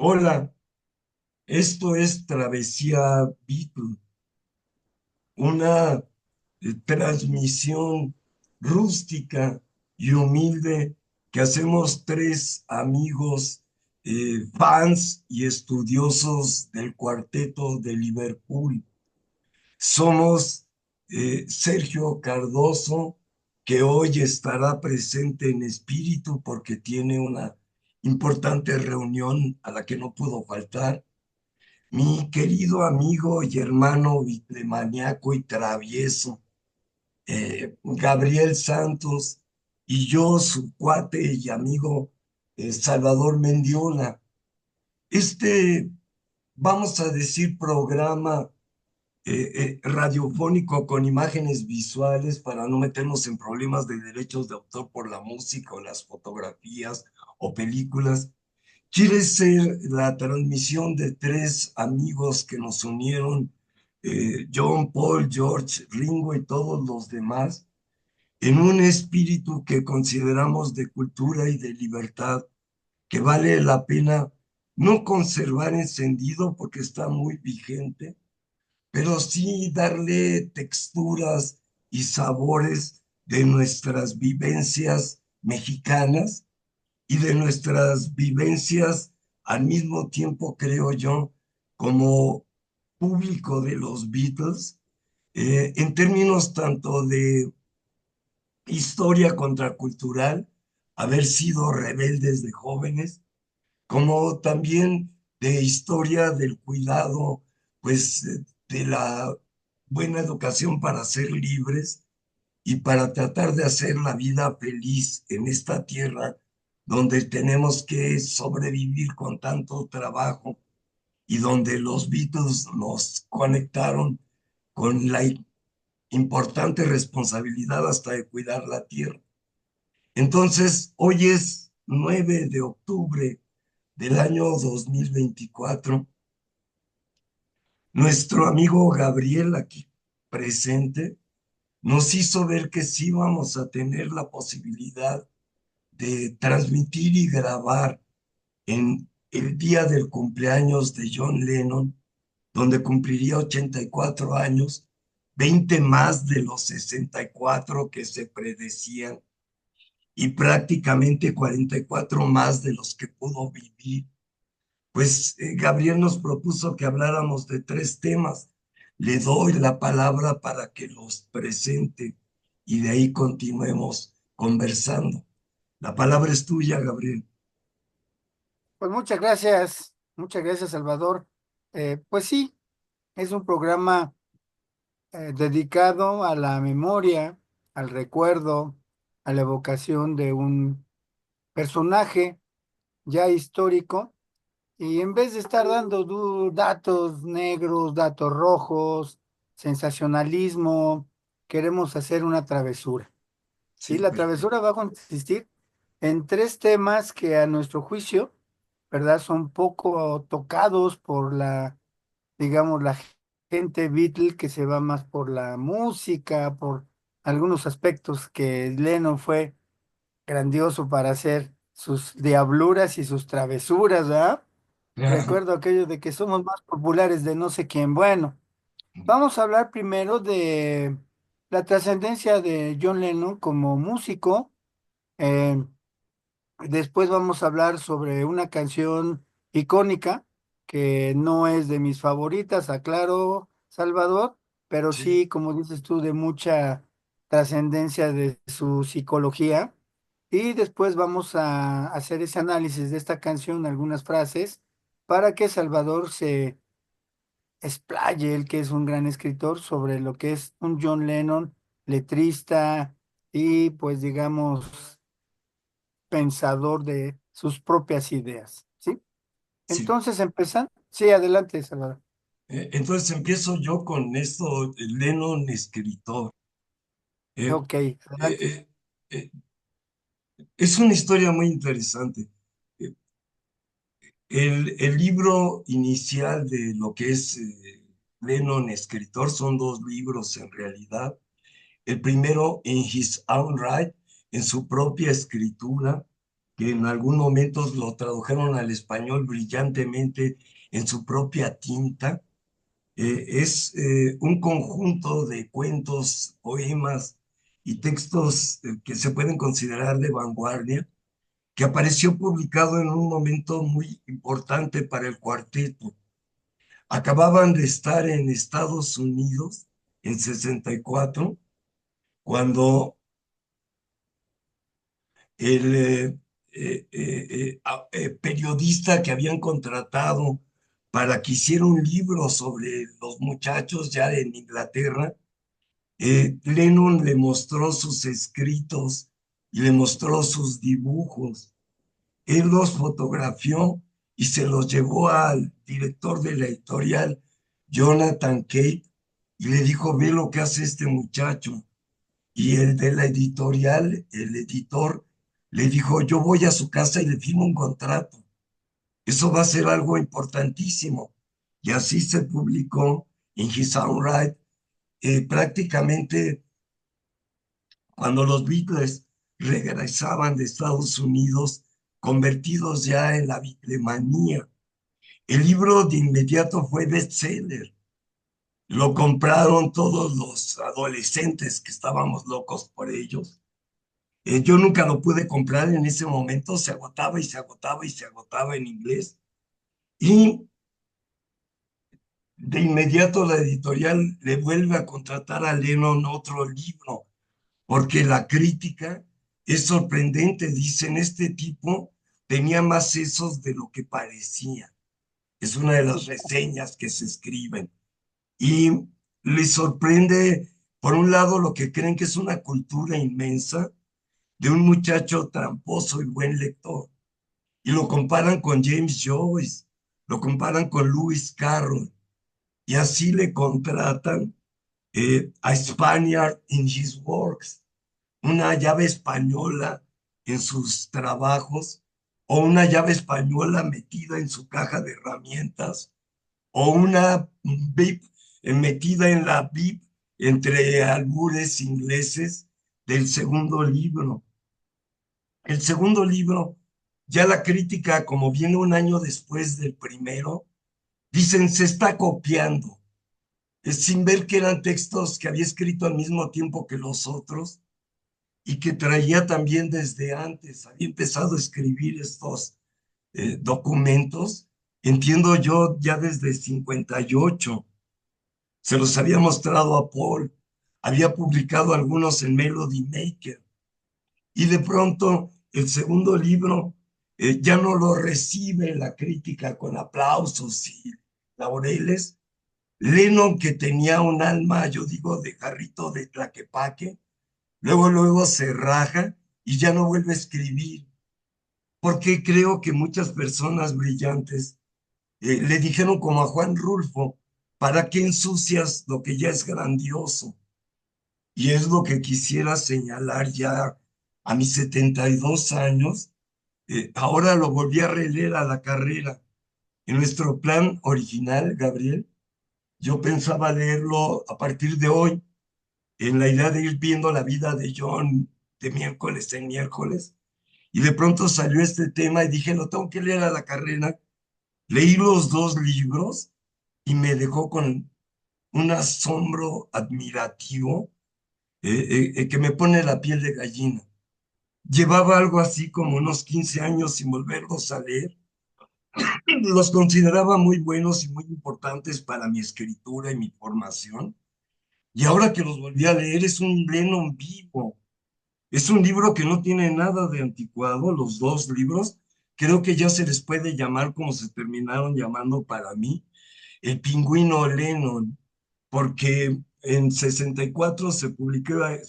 Hola, esto es Travesía Beatle, una transmisión rústica y humilde que hacemos tres amigos fans y estudiosos del cuarteto de Liverpool. Somos Sergio Cardoso, que hoy estará presente en espíritu porque tiene una importante reunión a la que no pudo faltar. Mi querido amigo y hermano bibliomaniaco y travieso, Gabriel Santos, y yo, su cuate y amigo, Salvador Mendiola. Este, vamos a decir, programa radiofónico con imágenes visuales para no meternos en problemas de derechos de autor por la música o las fotografías o películas. Quiere ser la transmisión de tres amigos que nos unieron, John, Paul, George, Ringo y todos los demás, en un espíritu que consideramos de cultura y de libertad, que vale la pena no conservar encendido porque está muy vigente, pero sí darle texturas y sabores de nuestras vivencias mexicanas y de nuestras vivencias al mismo tiempo, creo yo, como público de los Beatles, en términos tanto de historia contracultural, haber sido rebeldes de jóvenes, como también de historia del cuidado, pues, de la buena educación para ser libres y para tratar de hacer la vida feliz en esta tierra donde tenemos que sobrevivir con tanto trabajo y donde los Beatles nos conectaron con la importante responsabilidad hasta de cuidar la tierra. Entonces, hoy es 9 de octubre del año 2024. Nuestro amigo Gabriel, aquí presente, nos hizo ver que sí vamos a tener la posibilidad de transmitir y grabar en el día del cumpleaños de John Lennon, donde cumpliría 84 años, 20 más de los 64 que se predecían y prácticamente 44 más de los que pudo vivir. Pues Gabriel nos propuso que habláramos de tres temas. Le doy la palabra para que los presente y de ahí continuemos conversando. La palabra es tuya, Gabriel. Pues muchas gracias, Salvador. Pues sí, es un programa dedicado a la memoria, al recuerdo, a la evocación de un personaje ya histórico. Y en vez de estar dando datos negros, datos rojos, sensacionalismo, queremos hacer una travesura. Sí, Sí, la perfecto. travesura va a consistir en tres temas que a nuestro juicio, ¿verdad? Son poco tocados por digamos, la gente Beatle que se va más por la música, por algunos aspectos que Lennon fue grandioso para hacer sus diabluras y sus travesuras, ¿verdad? Claro. Recuerdo aquello de que somos más populares de no sé quién. Bueno, vamos a hablar primero de la trascendencia de John Lennon como músico. eh, Después vamos a hablar sobre una canción icónica que no es de mis favoritas, aclaro, Salvador, pero Sí, sí, como dices tú, de mucha trascendencia de su psicología. Y después vamos a hacer ese análisis de esta canción, algunas frases, para que Salvador se explaye, él que es un gran escritor, sobre lo que es un John Lennon letrista y pues digamos pensador de sus propias ideas, ¿sí? sí. Entonces empezando, sí, adelante, Salvador. Entonces empiezo yo con esto, Lennon escritor. Eh, Ok, adelante. eh, eh, es una historia muy interesante. Eh, el libro inicial de lo que es Lennon escritor son dos libros en realidad. El primero, In His Own Right, en su propia escritura, que en algún momento lo tradujeron al español brillantemente en su propia tinta. Es un conjunto de cuentos, poemas y textos que se pueden considerar de vanguardia, que apareció publicado en un momento muy importante para el cuarteto. Acababan de estar en Estados Unidos en 64, cuando el periodista que habían contratado para que hiciera un libro sobre los muchachos ya en Inglaterra, Lennon le mostró sus escritos y le mostró sus dibujos. Él los fotografió y se los llevó al director de la editorial, Jonathan Cate, y le dijo, ve lo que hace este muchacho. Y el de la editorial, el editor, le dijo, yo voy a su casa y le firmo un contrato. Eso va a ser algo importantísimo. Y así se publicó en His Own Right. Prácticamente cuando los Beatles regresaban de Estados Unidos, convertidos ya en la Beatlemanía. El libro de inmediato fue bestseller. Lo compraron todos los adolescentes que estábamos locos por ellos. Yo nunca lo pude comprar en ese momento, se agotaba y se agotaba y se agotaba en inglés. Y de inmediato la editorial le vuelve a contratar a Lennon otro libro, porque la crítica es sorprendente. Dicen, este tipo tenía más sesos de lo que parecía. Es una de las reseñas que se escriben. Y les sorprende, por un lado, lo que creen que es una cultura inmensa de un muchacho tramposo y buen lector. Y lo comparan con James Joyce, lo comparan con Lewis Carroll, y así le contratan a Spaniard in his works, una llave española en sus trabajos, o una llave española metida en su caja de herramientas, o una VIP metida en la VIP entre albures ingleses del segundo libro. El segundo libro, ya la crítica, como viene un año después del primero, dicen se está copiando, sin ver que eran textos que había escrito al mismo tiempo que los otros y que traía también desde antes. Había empezado a escribir estos documentos, entiendo yo, ya desde 58. Se los había mostrado a Paul, había publicado algunos en Melody Maker, y de pronto el segundo libro ya no lo recibe la crítica con aplausos y laureles. Lennon, que tenía un alma, yo digo, de jarrito de Tlaquepaque, luego se raja y ya no vuelve a escribir, porque creo que muchas personas brillantes le dijeron como a Juan Rulfo, ¿para qué ensucias lo que ya es grandioso? Y es lo que quisiera señalar ya a mis 72 años. Ahora lo volví a releer a la carrera. En nuestro plan original, Gabriel, yo pensaba leerlo a partir de hoy, en la idea de ir viendo la vida de John de miércoles en miércoles. Y de pronto salió este tema y dije, lo tengo que leer a la carrera. Leí los dos libros y me dejó con un asombro admirativo que me pone la piel de gallina. Llevaba algo así como unos 15 años sin volverlos a leer. Los consideraba muy buenos y muy importantes para mi escritura y mi formación. Y ahora que los volví a leer, es un Lennon vivo. Es un libro que no tiene nada de anticuado, los dos libros. Creo que ya se les puede llamar como se terminaron llamando para mí, el pingüino Lennon, porque en 64 se publica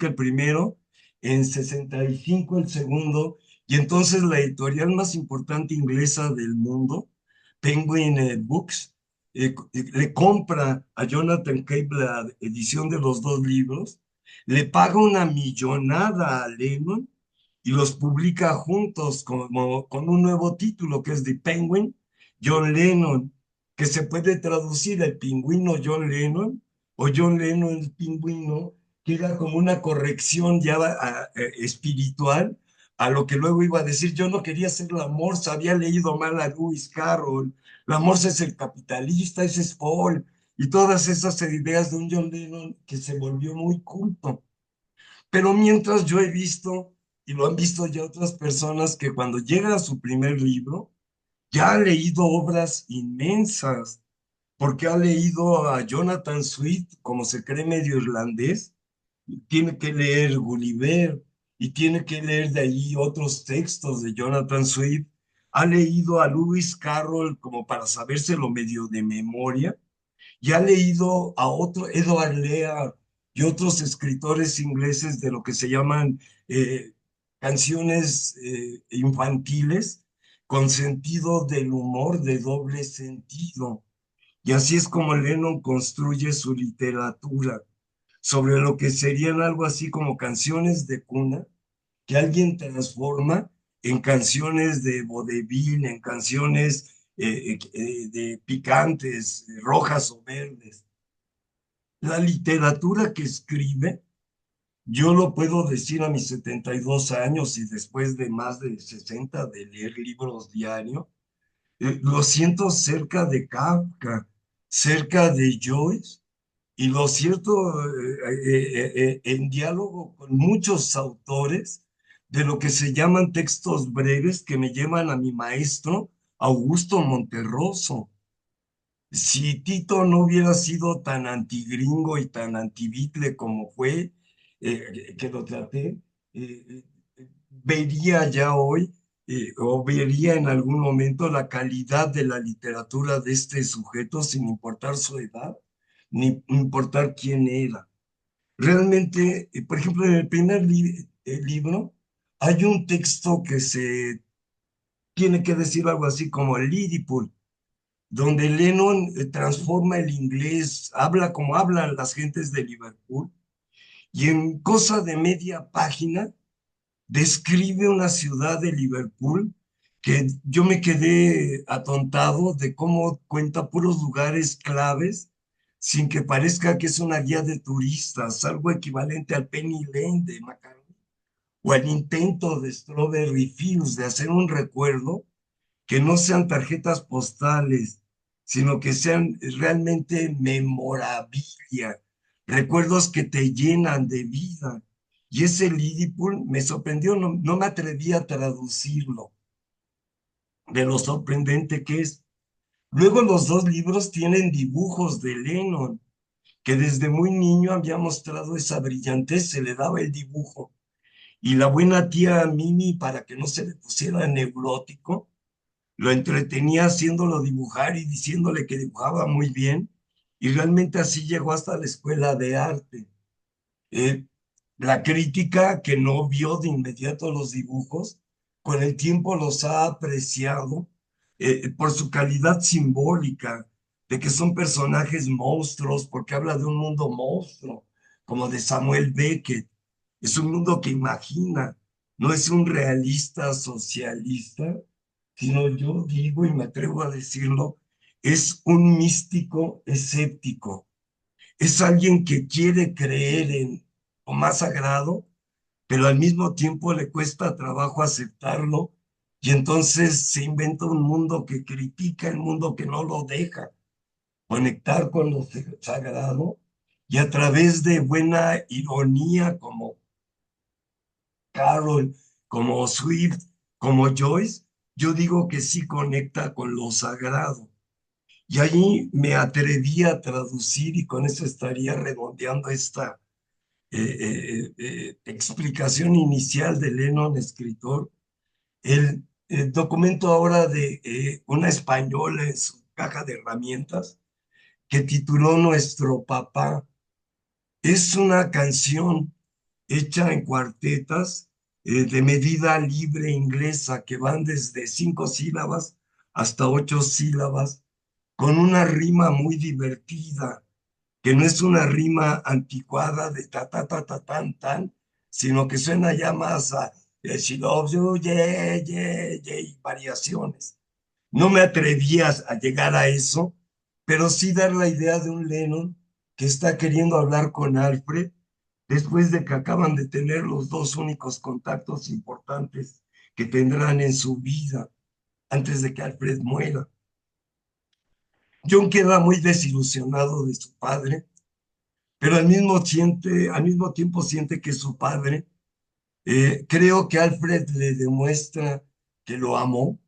el primero, en 65 el segundo, y entonces la editorial más importante inglesa del mundo, Penguin Books, le compra a Jonathan Cape la edición de los dos libros, le paga una millonada a Lennon y los publica juntos como, con un nuevo título que es The Penguin, John Lennon, que se puede traducir el pingüino John Lennon o John Lennon el pingüino, que era como una corrección ya espiritual a lo que luego iba a decir, yo no quería ser la Morsa, había leído mal a Lewis Carroll, la Morsa es el capitalista, ese es Paul, y todas esas ideas de un John Lennon que se volvió muy culto. Pero mientras yo he visto, y lo han visto ya otras personas, que cuando llega a su primer libro, ya ha leído obras inmensas, porque ha leído a Jonathan Swift, como se cree medio irlandés, tiene que leer Gulliver y tiene que leer de ahí otros textos de Jonathan Swift. Ha leído a Lewis Carroll como para sabérselo medio de memoria y ha leído a otro, Edward Lear y otros escritores ingleses de lo que se llaman canciones infantiles con sentido del humor de doble sentido. Y así es como Lennon construye su literatura sobre lo que serían algo así como canciones de cuna que alguien transforma en canciones de vodevil, en canciones de picantes, rojas o verdes. La literatura que escribe, yo lo puedo decir a mis 72 años y después de más de 60 de leer libros diarios, lo siento cerca de Kafka, cerca de Joyce, y lo cierto, en diálogo con muchos autores de lo que se llaman textos breves que me llevan a mi maestro Augusto Monterroso. Si Tito no hubiera sido tan antigringo y tan antibitle como fue, que lo traté, eh, vería ya hoy o vería en algún momento la calidad de la literatura de este sujeto sin importar su edad, ni importar quién era. Realmente, por ejemplo, en el primer libro hay un texto que se tiene que decir algo así como Lilliput, donde Lennon transforma el inglés, habla como hablan las gentes de Liverpool, y en cosa de media página describe una ciudad de Liverpool que yo me quedé atontado de cómo cuenta puros lugares claves sin que parezca que es una guía de turistas, algo equivalente al Penny Lane de McCartney o al intento de Strawberry Fields de hacer un recuerdo que no sean tarjetas postales, sino que sean realmente memorabilia, recuerdos que te llenan de vida. Y ese Liverpool me sorprendió, no, no me atreví a traducirlo, de lo sorprendente que es. Luego los dos libros tienen dibujos de Lennon, que desde muy niño había mostrado esa brillantez, se le daba el dibujo. Y la buena tía Mimi, para que no se le pusiera neurótico, lo entretenía haciéndolo dibujar y diciéndole que dibujaba muy bien, y realmente así llegó hasta la escuela de arte. Eh, la crítica que no vio de inmediato los dibujos, con el tiempo los ha apreciado por su calidad simbólica, de que son personajes monstruos, porque habla de un mundo monstruo, como de Samuel Beckett. Es un mundo que imagina, no es un realista socialista, sino yo digo y me atrevo a decirlo, es un místico escéptico, es alguien que quiere creer en lo más sagrado, pero al mismo tiempo le cuesta trabajo aceptarlo y entonces se inventa un mundo que critica el mundo que no lo deja conectar con lo sagrado y a través de buena ironía como Carol, como Swift, como Joyce, yo digo que sí conecta con lo sagrado. Y ahí me atreví a traducir y con eso estaría redondeando esta explicación inicial de Lennon, escritor, el documento ahora de una española en su caja de herramientas que tituló Nuestro Papá. Es una canción hecha en cuartetas de medida libre inglesa que van desde 5 sílabas hasta 8 sílabas, con una rima muy divertida que no es una rima anticuada de ta, ta, ta, ta, tan, tan, sino que suena ya más a She loves you, yeah, yeah, yeah, y variaciones. No me atrevías a llegar a eso, pero sí dar la idea de un Lennon que está queriendo hablar con Alfred después de que acaban de tener los dos únicos contactos importantes que tendrán en su vida antes de que Alfred muera. John queda muy desilusionado de su padre, pero al mismo tiempo siente que su padre, creo que Alfred le demuestra que lo amó,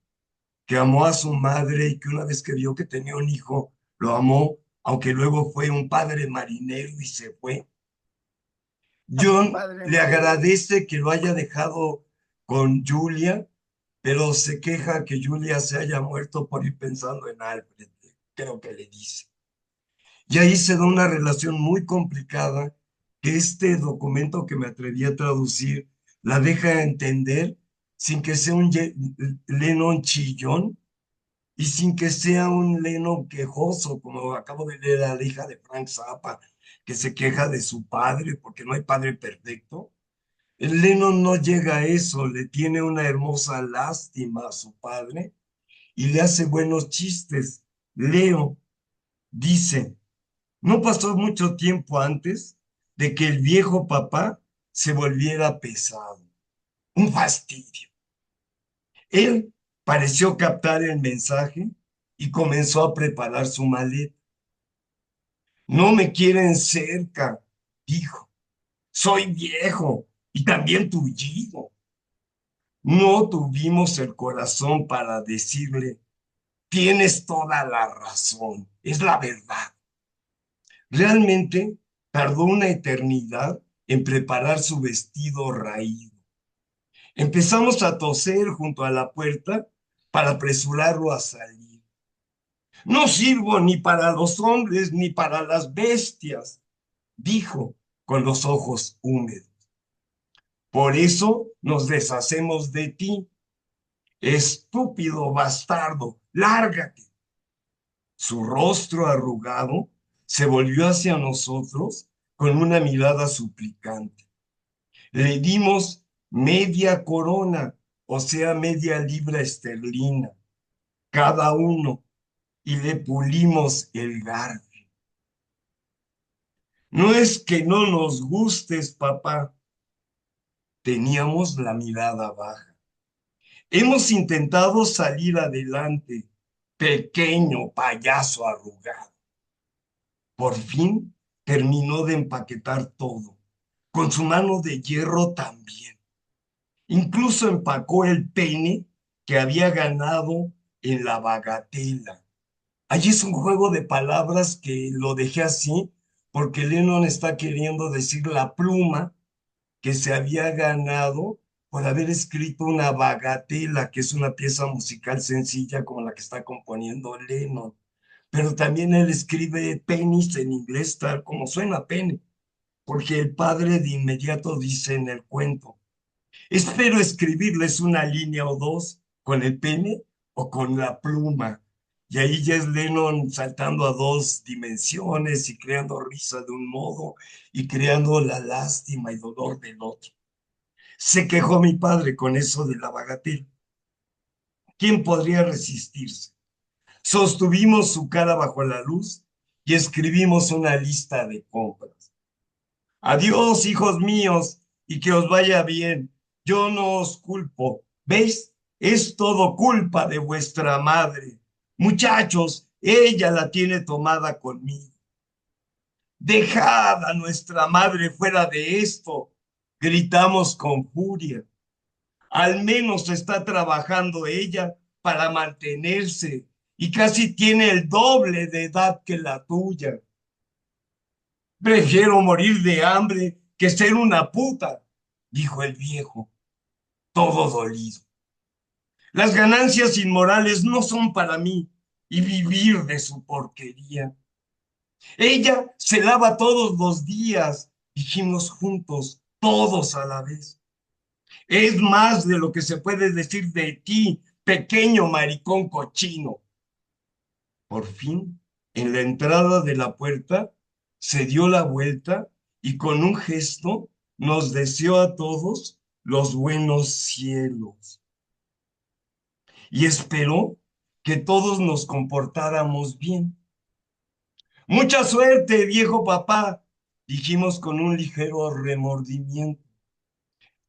que amó a su madre y que una vez que vio que tenía un hijo, lo amó, aunque luego fue un padre marinero y se fue. John Padre le Mario. agradece que lo haya dejado con Julia, pero se queja que Julia se haya muerto por ir pensando en Alfred, creo que le dice. Y ahí se da una relación muy complicada que este documento que me atreví a traducir la deja entender sin que sea un Lennon chillón y sin que sea un Lennon quejoso, como acabo de leer a la hija de Frank Zappa, que se queja de su padre porque no hay padre perfecto. El Lennon no llega a eso, le tiene una hermosa lástima a su padre y le hace buenos chistes. Leo dice, no pasó mucho tiempo antes de que el viejo papá se volviera pesado, un fastidio. Él pareció captar el mensaje y comenzó a preparar su maleta. No me quieren cerca, dijo. Soy viejo y también tullido. No tuvimos el corazón para decirle, tienes toda la razón, es la verdad. Realmente tardó una eternidad en preparar su vestido raído. Empezamos a toser junto a la puerta para apresurarlo a salir. No sirvo ni para los hombres ni para las bestias, dijo con los ojos húmedos. Por eso nos deshacemos de ti. Estúpido bastardo, lárgate. Su rostro arrugado se volvió hacia nosotros con una mirada suplicante. Le dimos media corona, o sea, media libra esterlina, cada uno, y le pulimos el garfio. No es que no nos gustes, papá. Teníamos la mirada baja. Hemos intentado salir adelante, pequeño payaso arrugado. Por fin terminó de empaquetar todo, con su mano de hierro también. Incluso empacó el pene que había ganado en la bagatela. Allí es un juego de palabras que lo dejé así porque Lennon está queriendo decir la pluma que se había ganado por haber escrito una bagatela, que es una pieza musical sencilla como la que está componiendo Lennon. Pero también él escribe penis en inglés tal como suena pene, porque el padre de inmediato dice en el cuento, espero escribirles una línea o dos con el pene o con la pluma. Y ahí ya es Lennon saltando a dos dimensiones y creando risa de un modo y creando la lástima y dolor del otro. Se quejó mi padre con eso de la bagatela. ¿Quién podría resistirse? Sostuvimos su cara bajo la luz y escribimos una lista de compras. Adiós, hijos míos, y que os vaya bien. Yo no os culpo. ¿Veis? Es todo culpa de vuestra madre. Muchachos, ella la tiene tomada conmigo. Dejad a nuestra madre fuera de esto, gritamos con furia. Al menos está trabajando ella para mantenerse y casi tiene el doble de edad que la tuya. Prefiero morir de hambre que ser una puta, dijo el viejo, todo dolido. Las ganancias inmorales no son para mí y vivir de su porquería. Ella se lava todos los días, dijimos juntos, todos a la vez. Es más de lo que se puede decir de ti, pequeño maricón cochino. Por fin, en la entrada de la puerta, se dio la vuelta y con un gesto nos deseó a todos los buenos cielos. Y esperó que todos nos comportáramos bien. Mucha suerte, viejo papá. dijimos con un ligero remordimiento.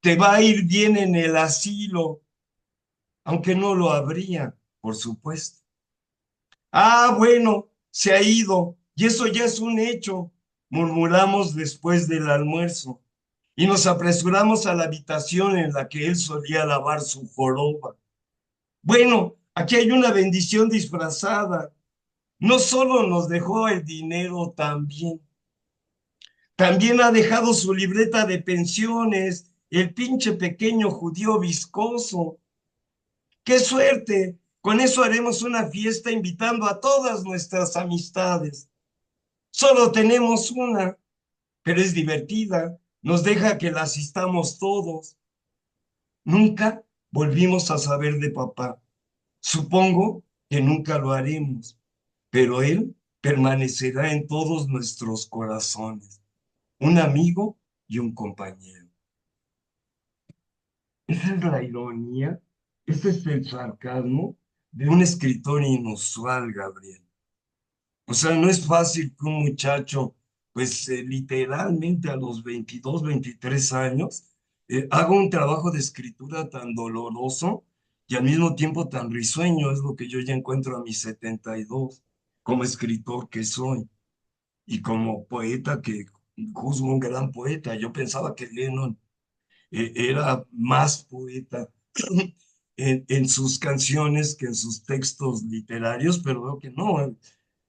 Te va a ir bien en el asilo, aunque no lo habría, por supuesto. Ah, bueno, se ha ido, y eso ya es un hecho, murmuramos después del almuerzo, y nos apresuramos a la habitación en la que él solía lavar su joroba. Bueno, aquí hay una bendición disfrazada. No solo nos dejó el dinero también ha dejado su libreta de pensiones, el pinche pequeño judío viscoso. ¡Qué suerte! Con eso haremos una fiesta invitando a todas nuestras amistades. Solo tenemos una, pero es divertida. Nos deja que la asistamos todos. Nunca volvimos a saber de papá. Supongo que nunca lo haremos, pero él permanecerá en todos nuestros corazones. Un amigo y un compañero. Esa es la ironía, ese es el sarcasmo de un escritor inusual, Gabriel. O sea, no es fácil que un muchacho, pues literalmente a los 22, 23 años, haga un trabajo de escritura tan doloroso y al mismo tiempo tan risueño, es lo que yo ya encuentro a mis 72, como escritor que soy y como poeta que juzgo un gran poeta. Yo pensaba que Lennon era más poeta en sus canciones que en sus textos literarios, pero veo que no.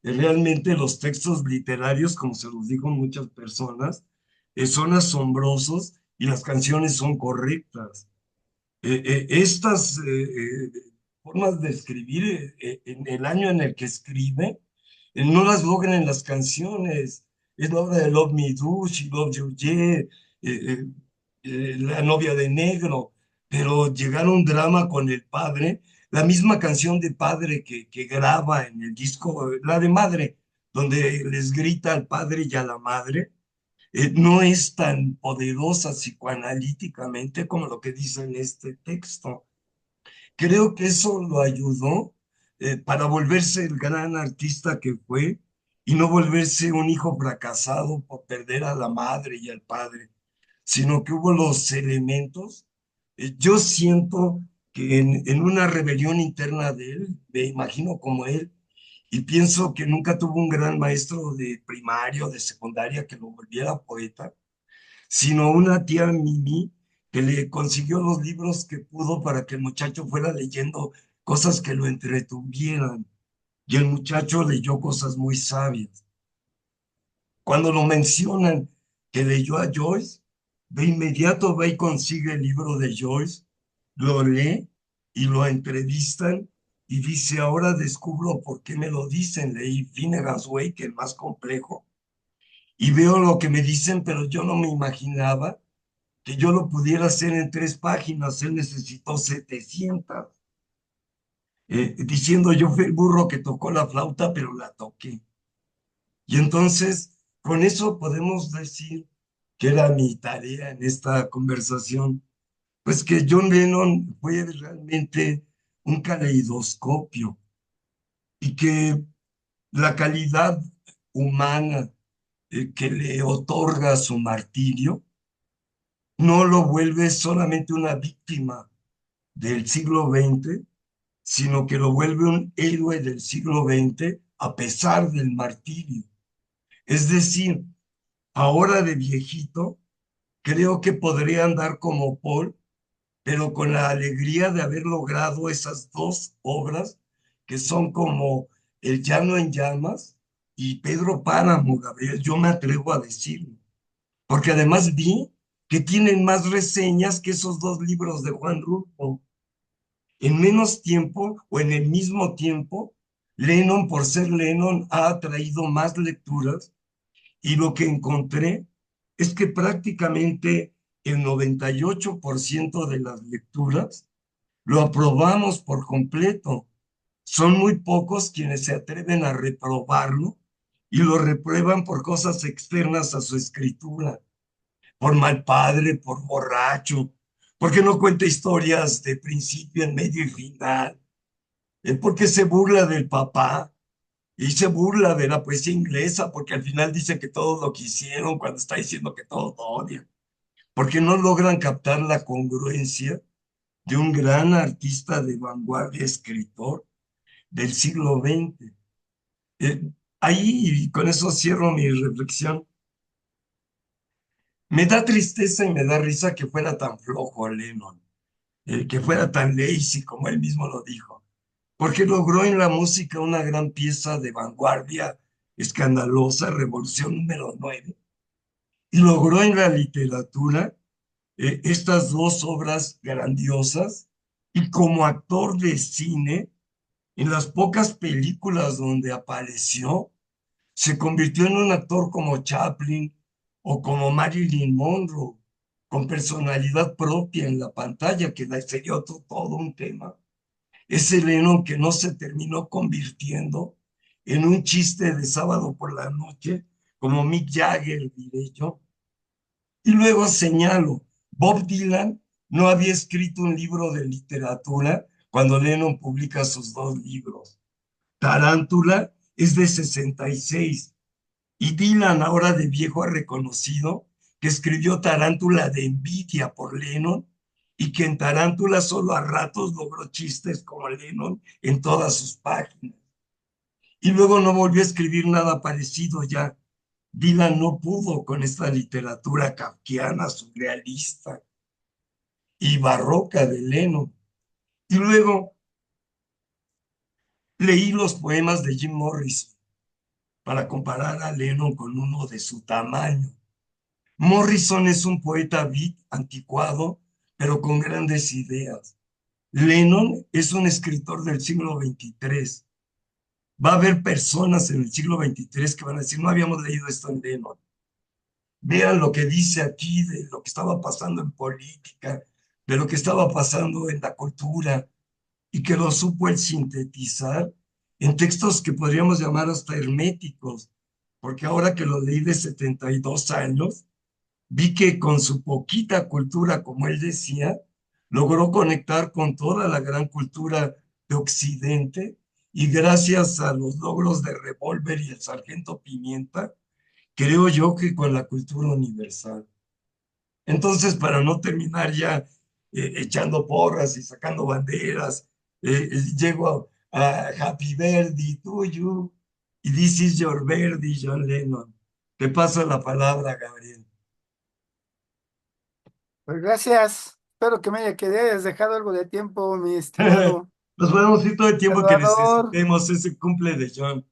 Realmente los textos literarios, como se los digo a muchas personas, son asombrosos y las canciones son correctas. Estas formas de escribir en el año en el que escribe, no las logran en las canciones. Es la obra de Love Me Do, She Loves You Yeah, La novia de negro, pero llegar a un drama con el padre, la misma canción de padre que graba en el disco, la de madre, donde les grita al padre y a la madre, no es tan poderosa psicoanalíticamente como lo que dice en este texto. Creo que eso lo ayudó para volverse el gran artista que fue y no volverse un hijo fracasado por perder a la madre y al padre, sino que hubo los elementos. Yo siento que en una rebelión interna de él, me imagino como él, y pienso que nunca tuvo un gran maestro de primario, de secundaria, que lo volviera poeta, sino una tía Mimi que le consiguió los libros que pudo para que el muchacho fuera leyendo cosas que lo entretuvieran. Y el muchacho leyó cosas muy sabias. Cuando lo mencionan que leyó a Joyce, de inmediato va y consigue el libro de Joyce, lo lee y lo entrevistan y dice, ahora descubro por qué me lo dicen. Leí Finnegan's Wake, que es más complejo, y veo lo que me dicen, pero yo no me imaginaba que yo lo pudiera hacer en 3 páginas. Él necesitó 700, diciendo yo fui el burro que tocó la flauta, pero la toqué. Y entonces, con eso podemos decir que era mi tarea en esta conversación, pues que John Lennon fue realmente un caleidoscopio y que la calidad humana que le otorga su martirio no lo vuelve solamente una víctima del siglo XX, sino que lo vuelve un héroe del siglo XX a pesar del martirio. Es decir, ahora de viejito, creo que podría andar como Paul, pero con la alegría de haber logrado esas dos obras que son como El Llano en Llamas y Pedro Páramo, Gabriel, yo me atrevo a decirlo, porque además vi que tienen más reseñas que esos dos libros de Juan Rulfo. En menos tiempo o en el mismo tiempo, Lennon, por ser Lennon, ha atraído más lecturas y lo que encontré es que prácticamente el 98% de las lecturas lo aprobamos por completo. Son muy pocos quienes se atreven a reprobarlo y lo reprueban por cosas externas a su escritura, por mal padre, por borracho, porque no cuenta historias de principio, en medio y final, porque se burla del papá. y se burla de la poesía inglesa porque al final dice que todo lo que hicieron cuando está diciendo que todos lo odian, porque no logran captar la congruencia de un gran artista de vanguardia, escritor del siglo XX. Eh, Ahí, y con eso cierro mi reflexión, me da tristeza y me da risa que fuera tan flojo Lennon, que fuera tan lazy como él mismo lo dijo, porque logró en la música una gran pieza de vanguardia escandalosa, Revolución número 9, y logró en la literatura estas dos obras grandiosas, y como actor de cine, en las pocas películas donde apareció, se convirtió en un actor como Chaplin o como Marilyn Monroe, con personalidad propia en la pantalla, que sería todo un tema. Ese Lennon que no se terminó convirtiendo en un chiste de sábado por la noche, como Mick Jagger, diré yo. Y luego señalo, Bob Dylan no había escrito un libro de literatura cuando Lennon publica sus dos libros. Tarántula es de 66 y Dylan, ahora de viejo, ha reconocido que escribió Tarántula de envidia por Lennon y que en Tarántula solo a ratos logró chistes como Lennon en todas sus páginas. Y luego no volvió a escribir nada parecido ya. Dylan no pudo con esta literatura kafkiana, surrealista y barroca de Lennon. Y luego leí los poemas de Jim Morrison para comparar a Lennon con uno de su tamaño. Morrison es un poeta beat anticuado, pero con grandes ideas. Lennon es un escritor del siglo XXIII. Va a haber personas en el siglo XXIII que van a decir, no habíamos leído esto en Lennon. Vean lo que dice aquí de lo que estaba pasando en política, de lo que estaba pasando en la cultura, y que lo supo él sintetizar en textos que podríamos llamar hasta herméticos, porque ahora que lo leí de 72 años, vi que con su poquita cultura, como él decía, logró conectar con toda la gran cultura de Occidente, y gracias a los logros de Revolver y el Sargento Pimienta, creo yo que con la cultura universal. Entonces, para no terminar ya echando porras y sacando banderas, llego a Happy Birthday to you y This is your birthday, John Lennon. Te paso la palabra, Gabriel. Pues gracias. Espero que me haya quedado, hayas dejado algo de tiempo, mi estimado Nos podemos ir todo el tiempo que Salvador. necesitemos ese cumple de John.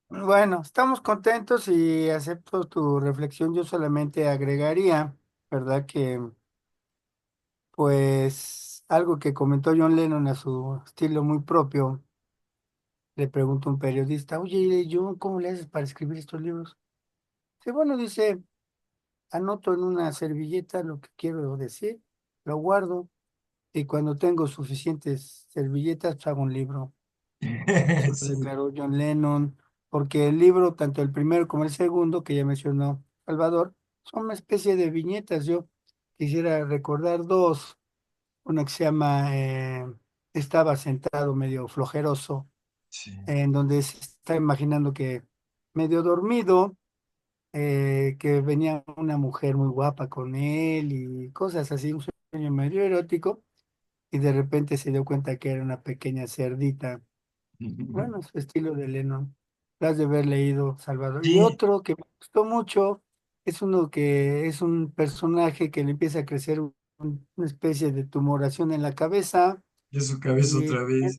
Bueno, estamos contentos y acepto tu reflexión. Yo solamente agregaría, ¿verdad? Que pues algo que comentó John Lennon a su estilo muy propio, le preguntó un periodista, oye, John, ¿cómo le haces para escribir estos libros? Sí, bueno, dice, anoto en una servilleta lo que quiero decir, lo guardo y cuando tengo suficientes servilletas, pues hago un libro. Eso lo Sí, declaró John Lennon, porque el libro, tanto el primero como el segundo, que ya mencionó Salvador, son una especie de viñetas. Yo quisiera recordar dos, una que se llama Estaba sentado medio flojeroso, sí. en donde se está imaginando que medio dormido, que venía una mujer muy guapa con él y cosas así, un sueño medio erótico, y de repente se dio cuenta que era una pequeña cerdita. Bueno, su estilo de Lennon. Lo has de haber leído, Salvador. Y Sí, otro que me gustó mucho es uno que es un personaje que le empieza a crecer una especie de tumoración en la cabeza de su cabeza y otra vez.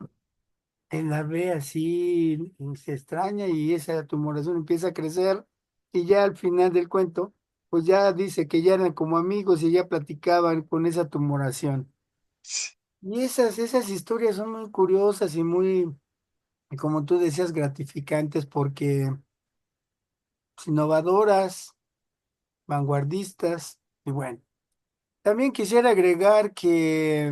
él la ve así, y se extraña y esa tumoración empieza a crecer y ya al final del cuento, pues ya dice que ya eran como amigos y ya platicaban con esa tumoración. Y esas historias son muy curiosas y muy, como tú decías, gratificantes porque innovadoras, vanguardistas, y bueno, también quisiera agregar que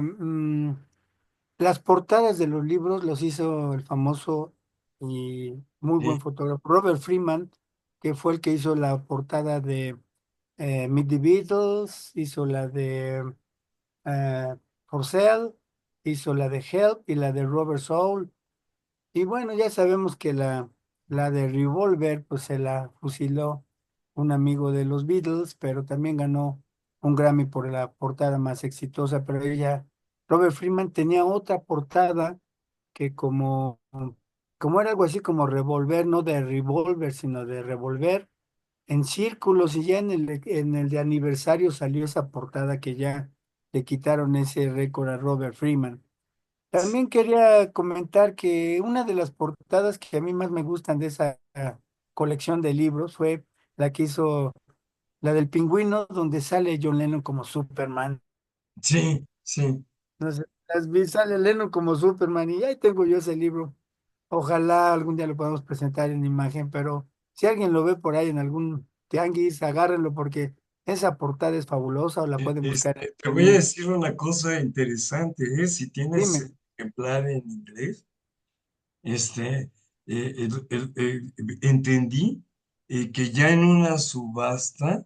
las portadas de los libros los hizo el famoso y muy buen Sí, fotógrafo Robert Freeman, que fue el que hizo la portada de Meet the Beatles, hizo la de eh, For Sale, hizo la de Help y la de Robert Soul. Y bueno, ya sabemos que la La de Revolver, pues se la fusiló un amigo de los Beatles, pero también ganó un Grammy por la portada más exitosa. Pero ella, Robert Freeman tenía otra portada que como era algo así como revolver, no de Revolver, sino de revolver en círculos, y ya en el de aniversario salió esa portada que ya le quitaron ese récord a Robert Freeman. También quería comentar que una de las portadas que a mí más me gustan de esa colección de libros fue la que hizo, la del pingüino, donde sale John Lennon como Superman. Sí, sí. No sé, las vi, sale Lennon como Superman y ahí tengo yo ese libro. Ojalá algún día lo podamos presentar en imagen, pero si alguien lo ve por ahí en algún tianguis, agárrenlo porque esa portada es fabulosa, o la pueden buscar en Te voy a internet. decir una cosa interesante, ¿eh? Si tienes Dime. el ejemplar en inglés, este, entendí que ya en una subasta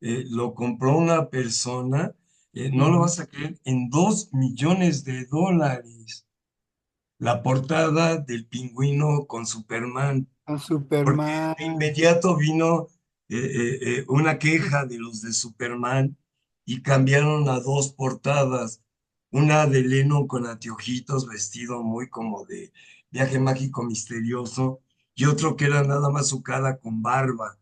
lo compró una persona, no lo Ujú. vas a creer, en $2 millones. La portada del pingüino con Superman. Con Porque de Superman. inmediato vino una queja de los de Superman y cambiaron a dos portadas, una de Lennon con anteojitos, vestido muy como de viaje mágico misterioso, y otro que era nada más su cara con barba,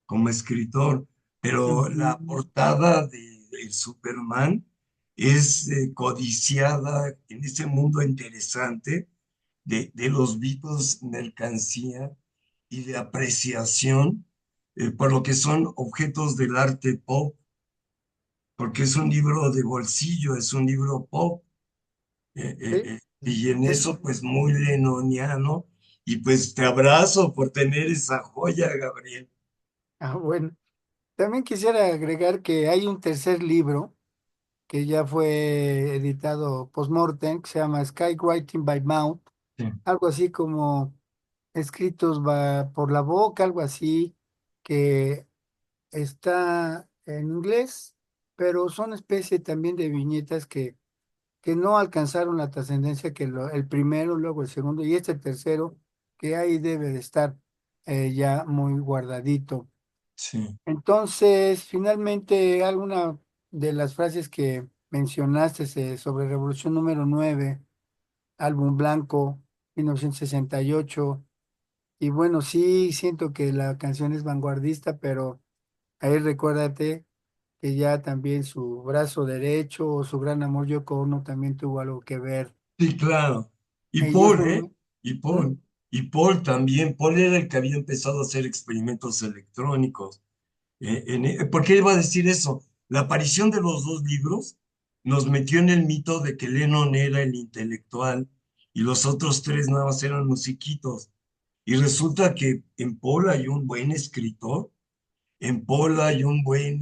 como escritor. Pero la Ujú. portada de Superman es codiciada en ese mundo interesante de los Beatles, mercancía y de apreciación por lo que son objetos del arte pop, porque es un libro de bolsillo, es un libro pop, Sí, y en es, eso pues muy lenoniano, y pues te abrazo por tener esa joya, Gabriel. bueno. También quisiera agregar que hay un tercer libro que ya fue editado post-mortem, que se llama Skywriting by Mouth, Sí, algo así como escritos por la boca, algo así, que está en inglés, pero son especie también de viñetas que no alcanzaron la trascendencia que el primero, luego el segundo y este tercero, que ahí debe de estar ya muy guardadito. sí, Entonces, finalmente, alguna de las frases que mencionaste sobre Revolución número 9, Álbum Blanco, 1968, y bueno, sí, siento que la canción es vanguardista, pero ahí recuérdate que ya también su brazo derecho o su gran amor Yoko Ono también tuvo algo que ver. sí, claro. Y Ellos Paul, fueron... Y ¿Mm? Paul, y Paul también. Paul era el que había empezado a hacer experimentos electrónicos. ¿Por qué iba a decir eso? La aparición de los dos libros nos metió en el mito de que Lennon era el intelectual y los otros tres nada más eran musiquitos. Y resulta que en Paul hay un buen escritor, en Paul hay un buen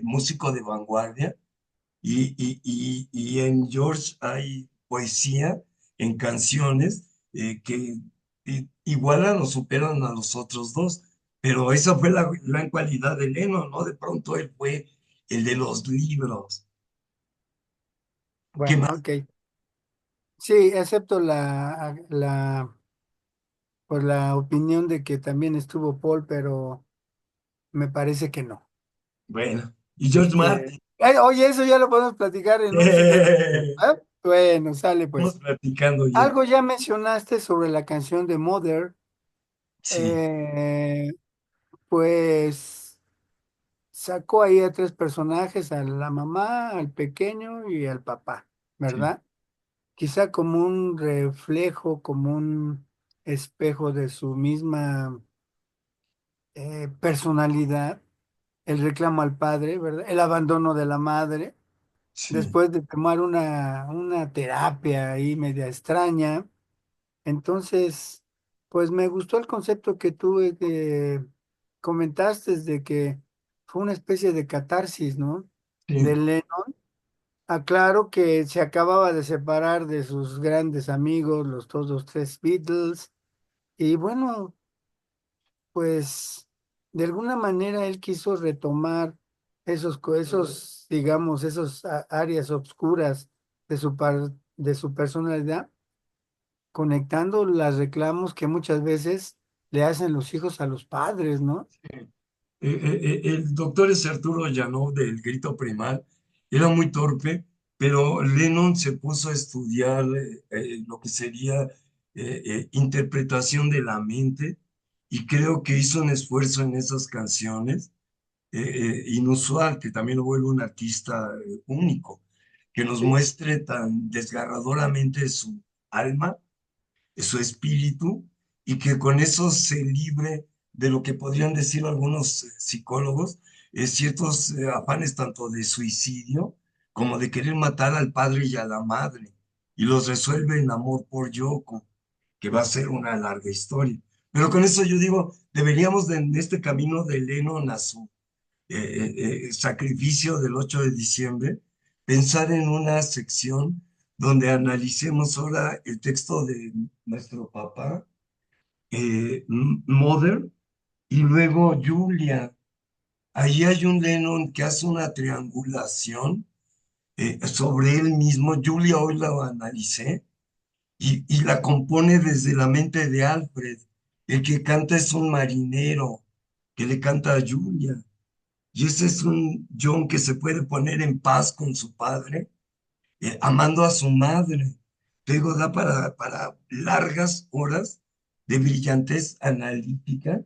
músico de vanguardia y en George hay poesía en canciones que igualan o superan a los otros dos. Pero esa fue la gran cualidad de Lennon, ¿no? De pronto él fue el de los libros. ¿Qué Bueno, más? ok. Sí, acepto por la opinión de que también estuvo Paul, pero me parece que no. Bueno, y George Martin. Oye, eso ya lo podemos platicar en un siguiente. ¿Ah? Bueno, sale Estamos pues. platicando ya. Algo ya mencionaste sobre la canción de Mother. Sí, eh, pues sacó ahí a tres personajes, a la mamá, al pequeño y al papá, sí, ¿verdad? Quizá como un reflejo, como un espejo de su misma personalidad, el reclamo al padre, ¿verdad? El abandono de la madre, sí, después de tomar una terapia ahí media extraña. Entonces, pues me gustó el concepto que tú comentaste de que fue una especie de catarsis, ¿no? De sí, Lennon. Aclaro que se acababa de separar de sus grandes amigos, los todos tres Beatles, y bueno, pues de alguna manera él quiso retomar esos, digamos, esos áreas obscuras de su personalidad, conectando las reclamos que muchas veces le hacen los hijos a los padres, ¿no? El doctor es Arturo Llanov del Grito Primal, era muy torpe, pero Lennon se puso a estudiar lo que sería interpretación de la mente y creo que hizo un esfuerzo en esas canciones inusual, que también lo vuelve un artista único, que nos Sí. muestre tan desgarradoramente su alma, su espíritu, y que con eso se libre de lo que podrían decir algunos psicólogos, ciertos afanes tanto de suicidio como de querer matar al padre y a la madre, y los resuelve en Amor por Yoko, que va a ser una larga historia. Pero con eso yo digo, deberíamos en este camino de Lennon a su sacrificio del 8 de diciembre, pensar en una sección donde analicemos ahora el texto de nuestro papá, Mother, y luego Julia. Ahí hay un Lennon que hace una triangulación sobre él mismo. Julia hoy la analicé y la compone desde la mente de Alfred. El que canta es un marinero que le canta a Julia. Y ese es un John que se puede poner en paz con su padre, amando a su madre. Te digo, da para largas horas de brillantez analítica,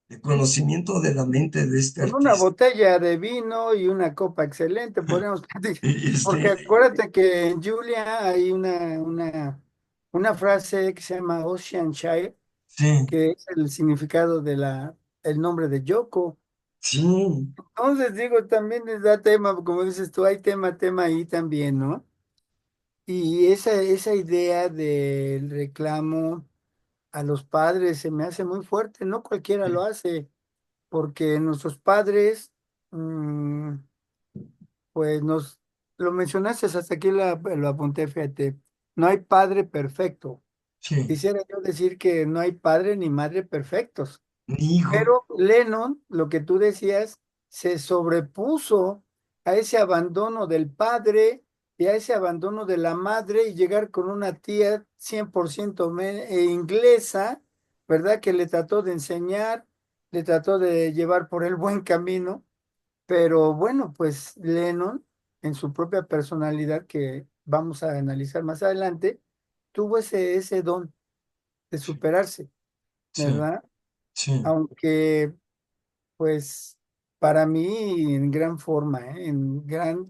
de conocimiento de la mente de este Con una artista. botella de vino y una copa excelente, podríamos platicar. Porque Este, acuérdate que en Julia hay una frase que se llama Oceanshire, sí, que es el significado de el nombre de Yoko. sí, Entonces digo, también les da tema, como dices tú, hay tema ahí también, ¿no? Y esa idea del reclamo a los padres se me hace muy fuerte, no cualquiera sí, lo hace, porque nuestros padres, mm, pues lo mencionaste, hasta aquí lo apunté, fíjate, no hay padre perfecto. sí. Quisiera yo decir que no hay padre ni madre perfectos. Mi hijo, Pero Lennon, lo que tú decías, se sobrepuso a ese abandono del padre y a ese abandono de la madre y llegar con una tía 100% inglesa, ¿verdad? Que le trató de enseñar, le trató de llevar por el buen camino, pero bueno, pues Lennon, en su propia personalidad que vamos a analizar más adelante, tuvo ese don de sí, superarse, sí, ¿verdad? sí, Aunque pues para mí en gran forma, ¿eh?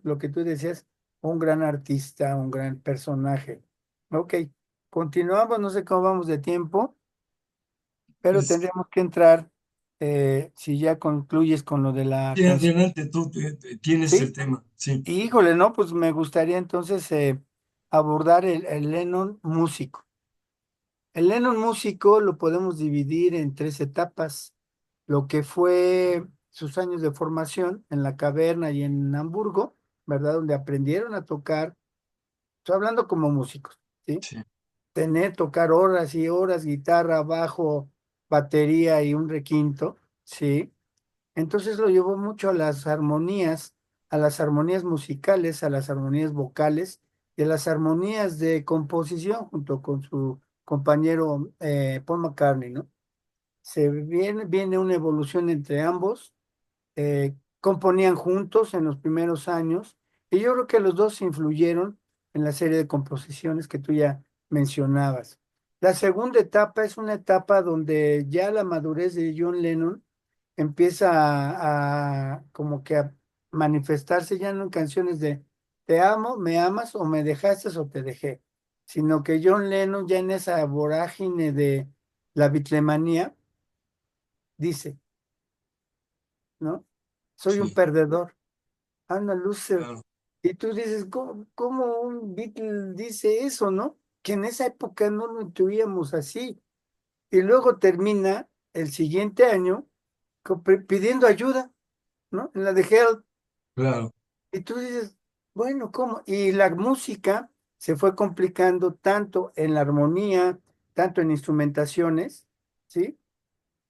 Lo que tú decías, un gran artista, un gran personaje. Ok, continuamos, no sé cómo vamos de tiempo, pero pues, tendríamos que entrar, si ya concluyes con lo de la sí, canción. adelante, tú tienes el Sí, tema, sí, híjole, no, pues me gustaría entonces abordar el Lennon músico. El Lennon músico lo podemos dividir en tres etapas. Lo que fue sus años de formación en la caverna y en Hamburgo, ¿verdad? Donde aprendieron a tocar, estoy hablando como músicos, ¿sí? sí, Tocar horas y horas, guitarra, bajo, batería y un requinto, ¿sí? Entonces lo llevó mucho a las armonías musicales, a las armonías vocales y a las armonías de composición junto con su compañero Paul McCartney, ¿no? Viene una evolución entre ambos, componían juntos en los primeros años y yo creo que los dos influyeron en la serie de composiciones que tú ya mencionabas. La segunda etapa es una etapa donde ya la madurez de John Lennon empieza como que a manifestarse ya no en canciones de te amo, me amas o me dejaste o te dejé, sino que John Lennon ya en esa vorágine de la bitlemanía dice, ¿no? Soy un sí, perdedor, I'm a loser. claro, Y tú dices, ¿cómo un Beatle dice eso, no? Que en esa época no lo intuíamos así. Y luego termina el siguiente año pidiendo ayuda, ¿no? En la de Help. claro, Y tú dices, bueno, ¿cómo? Y la música se fue complicando tanto en la armonía, tanto en instrumentaciones, ¿sí?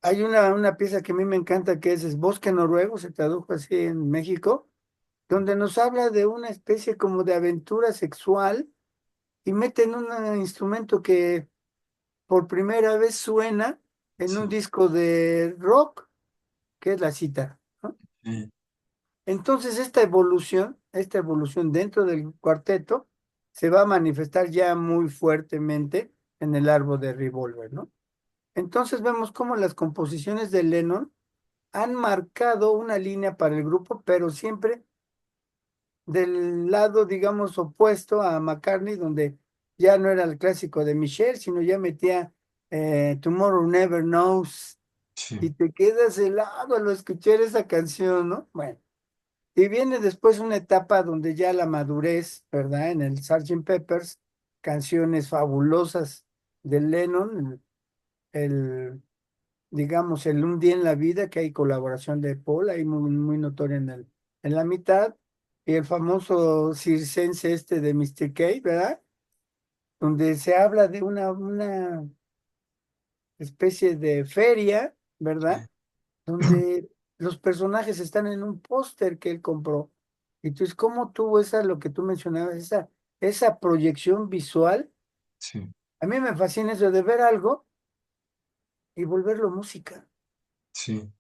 Hay una pieza que a mí me encanta que es Bosque Noruego, se tradujo así en México, donde nos habla de una especie como de aventura sexual y meten un instrumento que por primera vez suena en un sí, disco de rock, que es la cítara, ¿no? sí, Entonces, esta evolución dentro del cuarteto se va a manifestar ya muy fuertemente en el árbol de Revolver, ¿no? Entonces vemos cómo las composiciones de Lennon han marcado una línea para el grupo, pero siempre del lado, digamos, opuesto a McCartney, donde ya no era el clásico de Michelle, sino ya metía Tomorrow Never Knows, sí, y te quedas helado al escuchar esa canción, ¿no? Bueno, y viene después una etapa donde ya la madurez, ¿verdad? En el Sgt. Peppers, canciones fabulosas de Lennon, el digamos, el Un día en la vida, que hay colaboración de Paul, ahí muy notoria en la mitad, y el famoso circense este de Mr. K, ¿verdad? Donde se habla de una especie de feria, ¿verdad? sí. Donde los personajes están en un póster que él compró. Y entonces, ¿cómo tuvo esa, lo que tú mencionabas, esa proyección visual? Sí, A mí me fascina eso de ver algo y volverlo música. sí,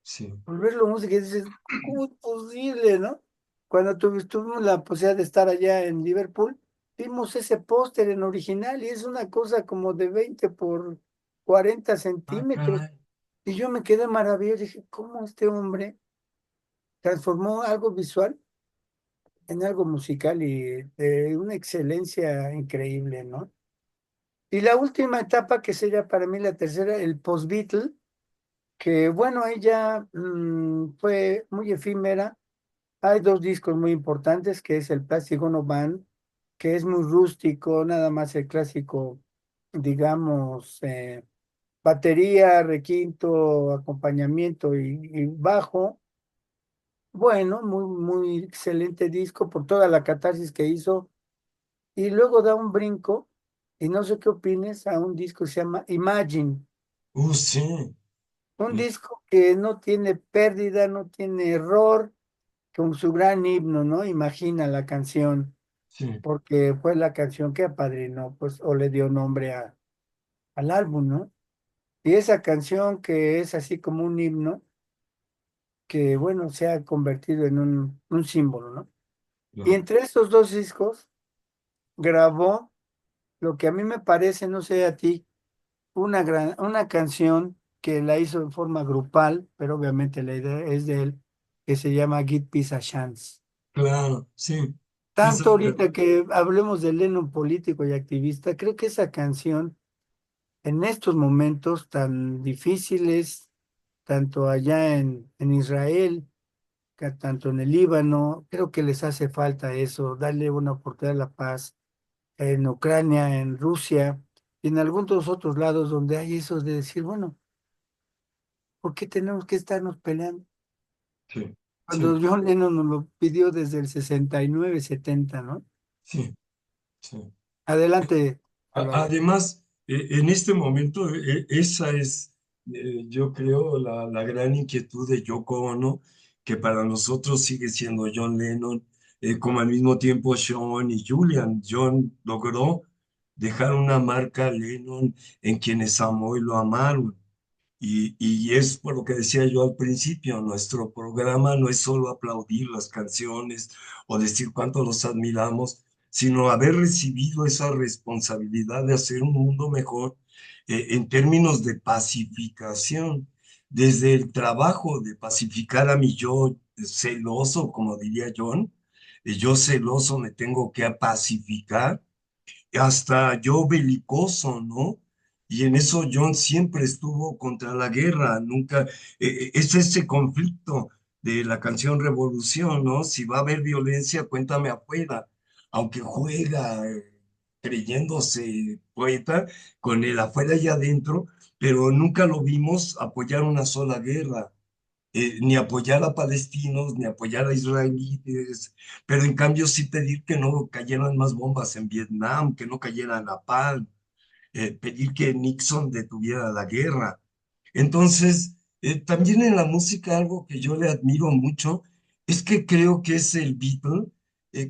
sí, Volverlo música, y dices, ¿cómo es posible, no? Cuando tuvimos la posibilidad de estar allá en Liverpool, vimos ese póster en original y es una cosa como de 20 por 40 ah, centímetros. caray, Y yo me quedé maravillado, dije, ¿cómo este hombre transformó algo visual en algo musical y de una excelencia increíble, ¿no? Y la última etapa, que sería para mí la tercera, el post-Beatle, que bueno, ella fue muy efímera. Hay dos discos muy importantes, que es el Plastic Ono Band, que es muy rústico, nada más el clásico, digamos, batería, requinto, acompañamiento y bajo. Bueno, muy excelente disco por toda la catarsis que hizo. Y luego da un brinco, y no sé qué opines, a un disco que se llama Imagine. sí, Un eh, disco que no tiene pérdida, no tiene error, con su gran himno, ¿no? Imagina la canción, sí, porque fue la canción que apadrinó, pues, o le dio nombre al álbum, ¿no? Y esa canción que es así como un himno, que bueno, se ha convertido en un símbolo, ¿no? Y claro, entre estos dos discos grabó lo que a mí me parece, no sé a ti, una canción que la hizo en forma grupal, pero obviamente la idea es de él, que se llama Give Peace a Chance. claro, sí, esa, Tanto ahorita que hablemos de Lennon político y activista, creo que esa canción en estos momentos tan difíciles, tanto allá en Israel, tanto en el Líbano, creo que les hace falta eso, darle una oportunidad a la paz en Ucrania, en Rusia y en algunos otros lados donde hay eso de decir, bueno, ¿por qué tenemos que estarnos peleando? sí, sí, Cuando John Lennon nos lo pidió desde el 69 70, ¿no? sí, sí. Adelante, Salvador. Además, en este momento, esa es, yo creo, la gran inquietud de Yoko Ono, que para nosotros sigue siendo John Lennon, como al mismo tiempo Sean y Julian. John logró dejar una marca Lennon en quienes amó y lo amaron. Y es por lo que decía yo al principio, nuestro programa no es solo aplaudir las canciones o decir cuánto los admiramos, sino haber recibido esa responsabilidad de hacer un mundo mejor en términos de pacificación, desde el trabajo de pacificar a mi yo celoso, como diría John, yo celoso me tengo que pacificar hasta yo belicoso, ¿no? Y en eso John siempre estuvo contra la guerra, nunca, es ese conflicto de la canción Revolución, ¿no? Si va a haber violencia, cuéntame afuera, aunque juega creyéndose poeta con el afuera y adentro, pero nunca lo vimos apoyar una sola guerra. Ni apoyar a palestinos, ni apoyar a israelíes, pero en cambio sí pedir que no cayeran más bombas en Vietnam, que no cayera Napalm, pedir que Nixon detuviera la guerra. Entonces, también en la música algo que yo le admiro mucho es que creo que es el Beatle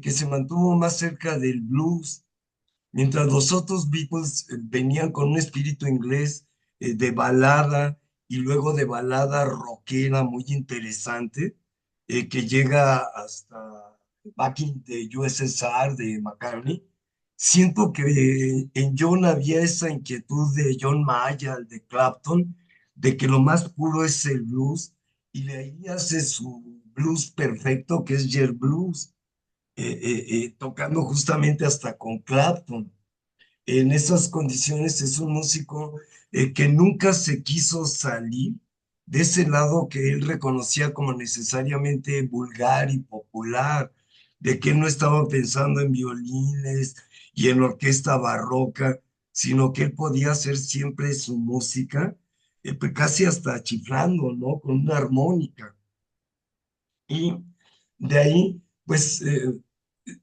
que se mantuvo más cerca del blues. Mientras los otros Beatles venían con un espíritu inglés de balada y luego de balada rockera muy interesante, que llega hasta Back in the USSR de McCartney. Siento que en John había esa inquietud de John Mayall, de Clapton, de que lo más puro es el blues, y de ahí hace su blues perfecto, que es Jet Blues, tocando justamente hasta con Clapton. En esas condiciones es un músico que nunca se quiso salir de ese lado que él reconocía como necesariamente vulgar y popular, de que él no estaba pensando en violines y en orquesta barroca, sino que él podía hacer siempre su música, pues casi hasta chiflando, ¿no? Con una armónica. Y de ahí, pues,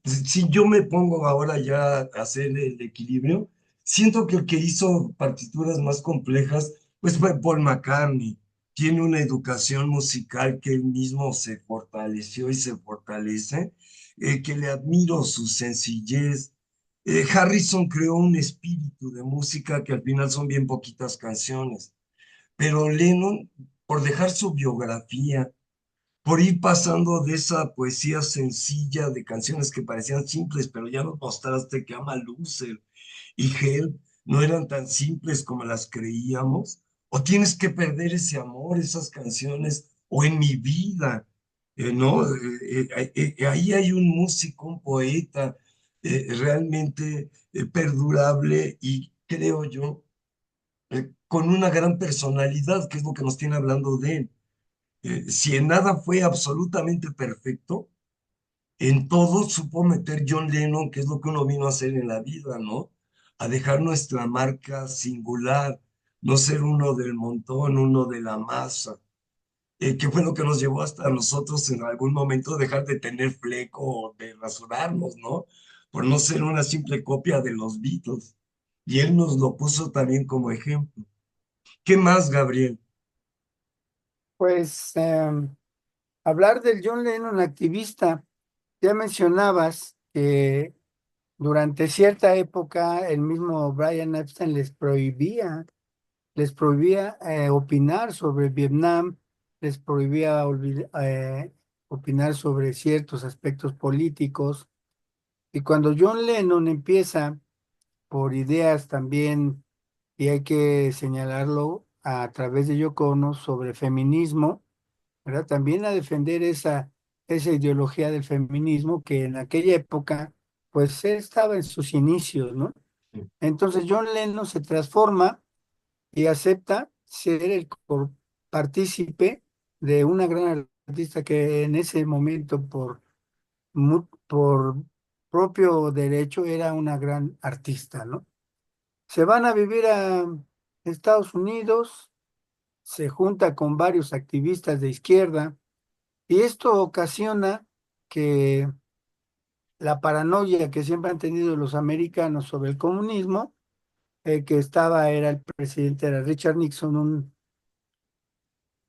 si yo me pongo ahora ya a hacer el equilibrio, siento que el que hizo partituras más complejas, pues fue Paul McCartney. Tiene una educación musical que él mismo se fortaleció y se fortalece, que le admiro su sencillez. Harrison creó un espíritu de música que al final son bien poquitas canciones, pero Lennon, por dejar su biografía, por ir pasando de esa poesía sencilla de canciones que parecían simples, pero ya nos mostraste que Ama Loser y Help no eran tan simples como las creíamos, o tienes que perder ese amor, esas canciones, o en mi vida, ¿no? Ahí hay un músico, un poeta realmente perdurable y creo yo, con una gran personalidad, que es lo que nos tiene hablando de él. Si en nada fue absolutamente perfecto, en todo supo meter John Lennon, que es lo que uno vino a hacer en la vida, ¿no? A dejar nuestra marca singular, no ser uno del montón, uno de la masa, que fue lo que nos llevó hasta nosotros en algún momento dejar de tener fleco o de rasurarnos, ¿no? Por no ser una simple copia de los Beatles. Y él nos lo puso también como ejemplo. ¿Qué más, Gabriel? Pues hablar del John Lennon activista, ya mencionabas que durante cierta época el mismo Brian Epstein les prohibía opinar sobre Vietnam, les prohibía opinar sobre ciertos aspectos políticos. Y cuando John Lennon empieza por ideas también, y hay que señalarlo a través de Yoko Ono, sobre feminismo, ¿verdad? También a defender esa ideología del feminismo que en aquella época, pues él estaba en sus inicios, ¿no? Entonces John Lennon se transforma y acepta ser el partícipe de una gran artista que en ese momento, por propio derecho, era una gran artista, ¿no? Se van a vivir a Estados Unidos, se junta con varios activistas de izquierda y esto ocasiona que la paranoia que siempre han tenido los americanos sobre el comunismo, era el presidente, era Richard Nixon,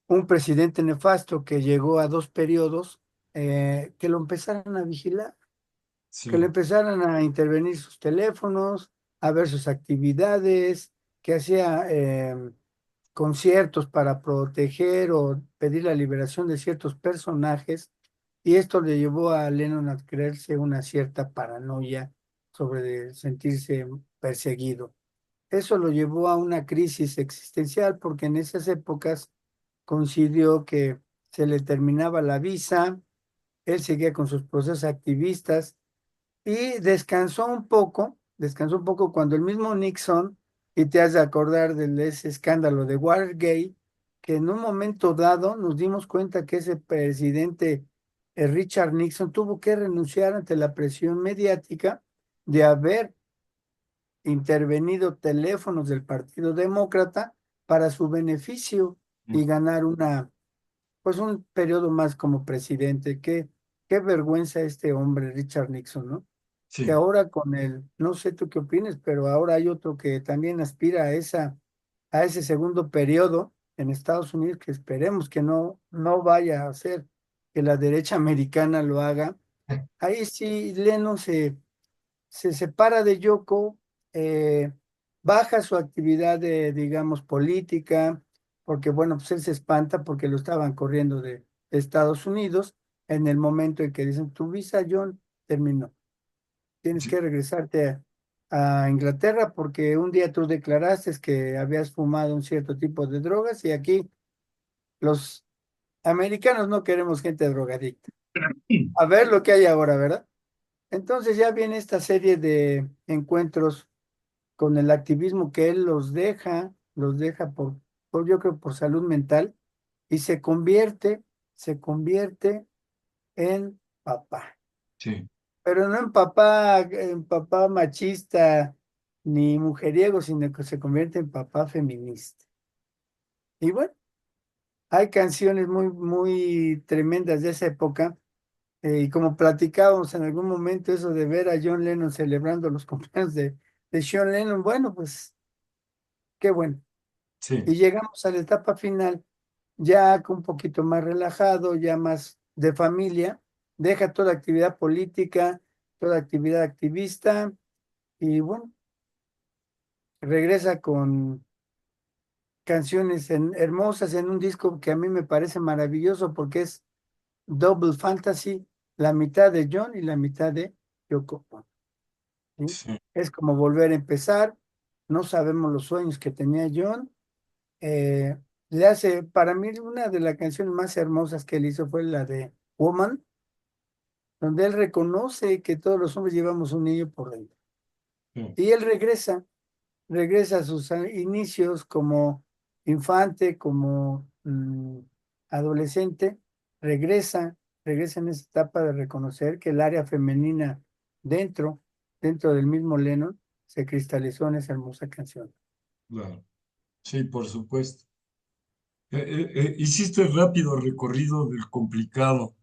un presidente nefasto que llegó a dos periodos, que lo empezaran a vigilar, que le Sí. empezaran a intervenir sus teléfonos, a ver sus actividades, que hacía conciertos para proteger o pedir la liberación de ciertos personajes, y esto le llevó a Lennon a creerse una cierta paranoia sobre sentirse perseguido. Eso lo llevó a una crisis existencial porque en esas épocas coincidió que se le terminaba la visa, él seguía con sus procesos activistas y descansó un poco cuando el mismo Nixon, y te has de acordar de ese escándalo de Watergate, que en un momento dado nos dimos cuenta que ese presidente, Richard Nixon, tuvo que renunciar ante la presión mediática de haber intervenido teléfonos del Partido Demócrata para su beneficio y ganar pues un periodo más como presidente. Qué vergüenza este hombre, Richard Nixon, ¿no? Que Sí. ahora con no sé tú qué opinas, pero ahora hay otro que también aspira a ese segundo periodo en Estados Unidos, que esperemos que no vaya a hacer que la derecha americana lo haga. Ahí sí, Lennon se separa de Yoko, eh, baja su actividad de, digamos, política, porque bueno, pues él se espanta porque lo estaban corriendo de Estados Unidos en el momento en que dicen, tu visa, John, terminó. Tienes Sí, que regresarte a Inglaterra porque un día tú declaraste que habías fumado un cierto tipo de drogas y aquí los americanos no queremos gente drogadicta. A ver lo que hay ahora, ¿verdad? Entonces ya viene esta serie de encuentros con el activismo que él los deja yo creo por salud mental y se convierte en papá. sí, Pero no en papá machista ni mujeriego, sino que se convierte en papá feminista. Y bueno, hay canciones muy, muy tremendas de esa época. Y como platicábamos en algún momento, eso de ver a John Lennon celebrando los cumpleaños de Sean Lennon, bueno, pues qué bueno. sí, Y llegamos a la etapa final, ya un poquito más relajado, ya más de familia, deja toda actividad política, toda actividad activista, y bueno, regresa con canciones hermosas en un disco que a mí me parece maravilloso porque es Double Fantasy, la mitad de John y la mitad de Yoko Ono, ¿sí? sí, Es como volver a empezar, no sabemos los sueños que tenía John. eh, Le hace, para mí, una de las canciones más hermosas que él hizo fue la de Woman, donde él reconoce que todos los hombres llevamos un niño por dentro. sí, Y él regresa a sus inicios como infante, como adolescente, regresa, regresa en esa etapa de reconocer que el área femenina dentro, dentro del mismo Lennon, se cristalizó en esa hermosa canción. claro. Sí, por supuesto. Hiciste el rápido recorrido del complicado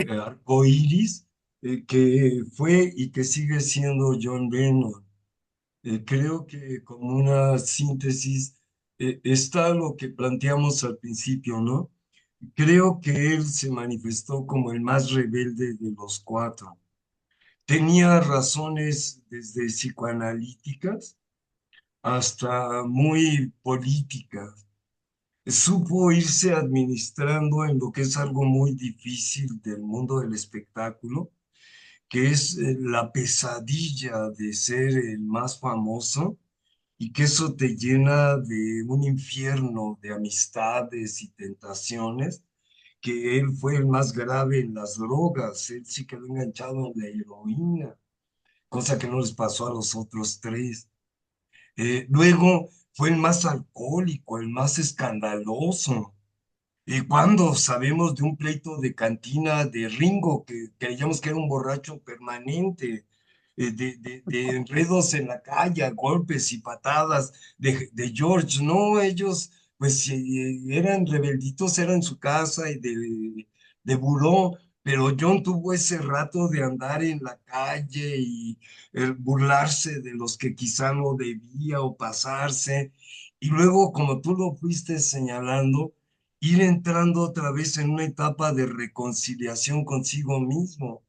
arco iris que fue y que sigue siendo John Lennon. Creo que como una síntesis está lo que planteamos al principio, ¿no? Creo que él se manifestó como el más rebelde de los cuatro. Tenía razones desde psicoanalíticas hasta muy políticas. Supo irse administrando en lo que es algo muy difícil del mundo del espectáculo, que es la pesadilla de ser el más famoso y que eso te llena de un infierno de amistades y tentaciones, que él fue el más grave en las drogas, él sí quedó enganchado en la heroína, cosa que no les pasó a los otros tres. Luego fue el más alcohólico, el más escandaloso. Cuando sabemos de un pleito de cantina de Ringo, que creíamos que era un borracho permanente, de enredos en la calle, a golpes y patadas de George, no, ellos pues eran rebelditos, eran en su casa y de buró, pero John tuvo ese rato de andar en la calle y burlarse de los que quizá no debía o pasarse. Y luego, como tú lo fuiste señalando, ir entrando otra vez en una etapa de reconciliación consigo mismo.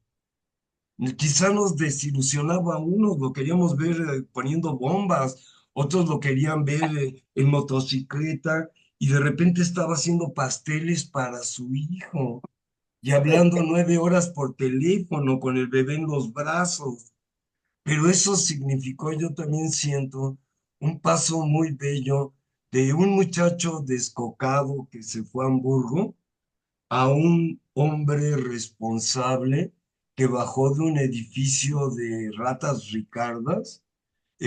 Quizá nos desilusionaba a unos, lo queríamos ver poniendo bombas, otros lo querían ver en motocicleta y de repente estaba haciendo pasteles para su hijo y hablando 9 horas por teléfono con el bebé en los brazos. Pero eso significó, yo también siento, un paso muy bello de un muchacho descocado que se fue a Hamburgo a un hombre responsable que bajó de un edificio de ratas ricardas,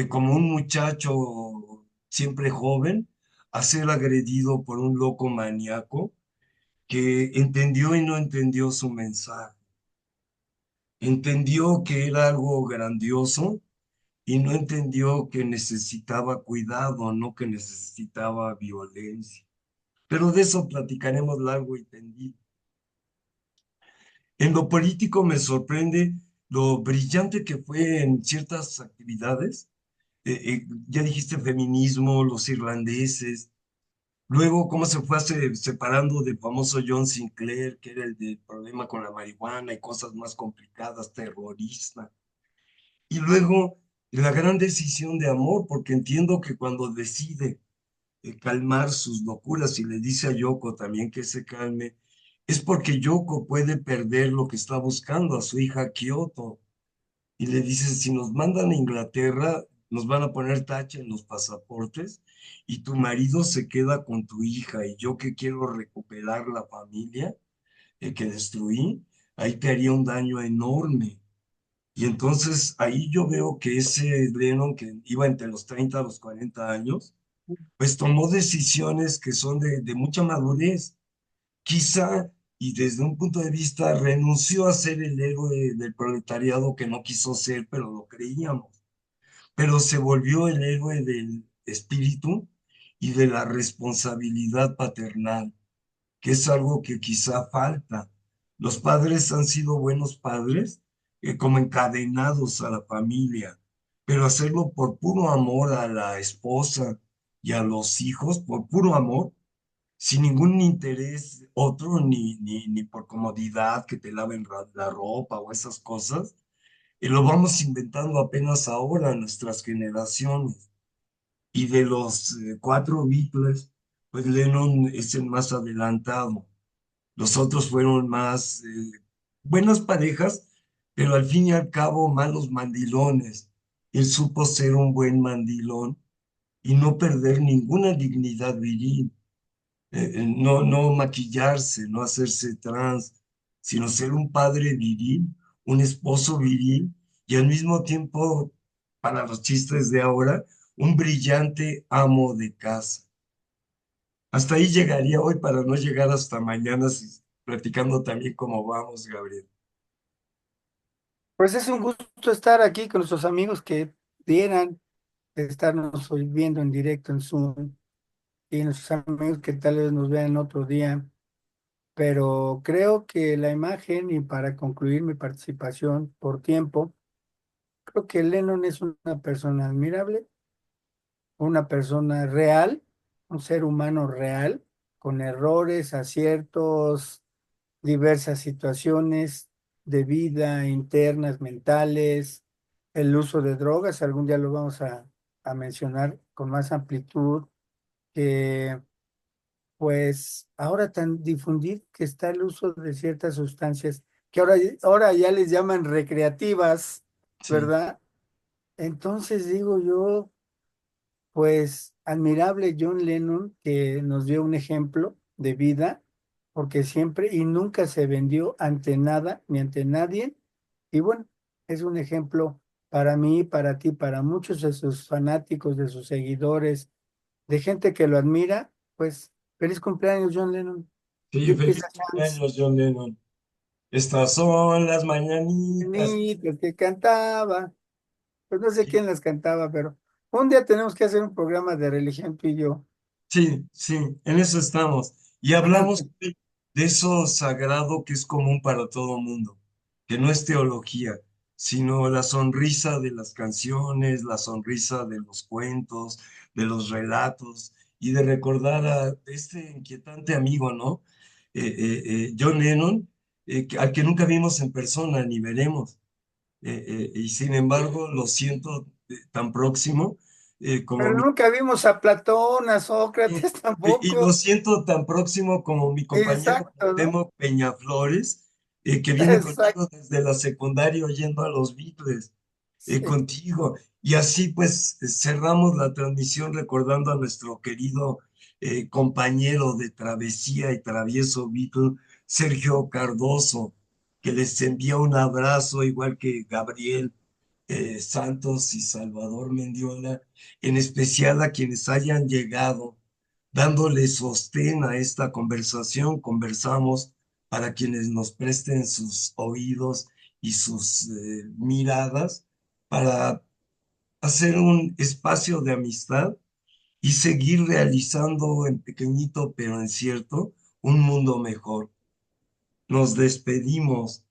como un muchacho siempre joven, a ser agredido por un loco maníaco que entendió y no entendió su mensaje. Entendió que era algo grandioso y no entendió que necesitaba cuidado, no que necesitaba violencia. Pero de eso platicaremos largo y tendido. En lo político me sorprende lo brillante que fue en ciertas actividades. Ya dijiste feminismo, los irlandeses. Luego, cómo se fue separando del famoso John Sinclair, que era el del problema con la marihuana y cosas más complicadas, terrorista. Y luego la gran decisión de amor, porque entiendo que cuando decide calmar sus locuras y le dice a Yoko también que se calme, es porque Yoko puede perder lo que está buscando, a su hija Kyoto. Y le dice, si nos mandan a Inglaterra, nos van a poner tache en los pasaportes y tu marido se queda con tu hija y yo que quiero recuperar la familia que destruí, ahí te haría un daño enorme. Y entonces ahí yo veo que ese Lennon que iba entre los 30 a los 40 años, pues tomó decisiones que son de mucha madurez. Quizá, y desde un punto de vista, renunció a ser el héroe del proletariado que no quiso ser, pero lo creíamos. Pero se volvió el héroe del espíritu y de la responsabilidad paternal, que es algo que quizá falta. Los padres han sido buenos padres, como encadenados a la familia, pero hacerlo por puro amor a la esposa y a los hijos, por puro amor, sin ningún interés otro, ni por comodidad, que te laven la ropa o esas cosas, y lo vamos inventando apenas ahora nuestras generaciones. Y de los cuatro Beatles, pues Lennon es el más adelantado. Los otros fueron más buenas parejas, pero al fin y al cabo malos mandilones. Él supo ser un buen mandilón y no perder ninguna dignidad viril. No maquillarse, no hacerse trans, sino ser un padre viril, un esposo viril y al mismo tiempo, para los chistes de ahora, un brillante amo de casa. Hasta ahí llegaría hoy para no llegar hasta mañana platicando también cómo vamos, Gabriel. Pues es un gusto estar aquí con nuestros amigos que dieran de estarnos hoy viendo en directo en Zoom y nuestros amigos que tal vez nos vean otro día. Pero creo que la imagen, y para concluir mi participación por tiempo, creo que Lennon es una persona admirable, una persona real, un ser humano real, con errores, aciertos, diversas situaciones de vida internas, mentales, el uso de drogas, algún día lo vamos a mencionar con más amplitud, que pues ahora tan difundido que está el uso de ciertas sustancias que ahora ya les llaman recreativas, Sí, ¿verdad? Entonces digo yo, pues admirable John Lennon que nos dio un ejemplo de vida, porque siempre y nunca se vendió ante nada ni ante nadie. Y bueno, es un ejemplo para mí, para ti, para muchos de sus fanáticos, de sus seguidores, de gente que lo admira. Pues feliz cumpleaños, John Lennon. sí, Give peace feliz a chance. cumpleaños, John Lennon. Estas son las mañanitas. Bonito, que cantaba. Pues no sé Sí, quién las cantaba, pero un día tenemos que hacer un programa de religión tú y yo. sí, sí, en eso estamos. Y hablamos de eso sagrado que es común para todo mundo, que no es teología, sino la sonrisa de las canciones, la sonrisa de los cuentos, de los relatos, y de recordar a este inquietante amigo, ¿no? John Lennon, al que nunca vimos en persona ni veremos. Y sin embargo lo siento tan próximo como Pero mi nunca vimos a Platón, a y, Sócrates y lo tampoco. siento tan próximo como mi compañero Exacto, ¿no? Cuauhtémoc Peñaflores, que viene Exacto. conmigo desde la secundaria oyendo a los Beatles, Sí. contigo. Y así pues cerramos la transmisión recordando a nuestro querido compañero de travesía y travieso Beatle, Sergio Cardoso, que les envía un abrazo igual que Gabriel Santos y Salvador Mendiola, en especial a quienes hayan llegado dándole sostén a esta conversación. Conversamos para quienes nos presten sus oídos y sus miradas para hacer un espacio de amistad y seguir realizando en pequeñito pero en cierto un mundo mejor. Nos despedimos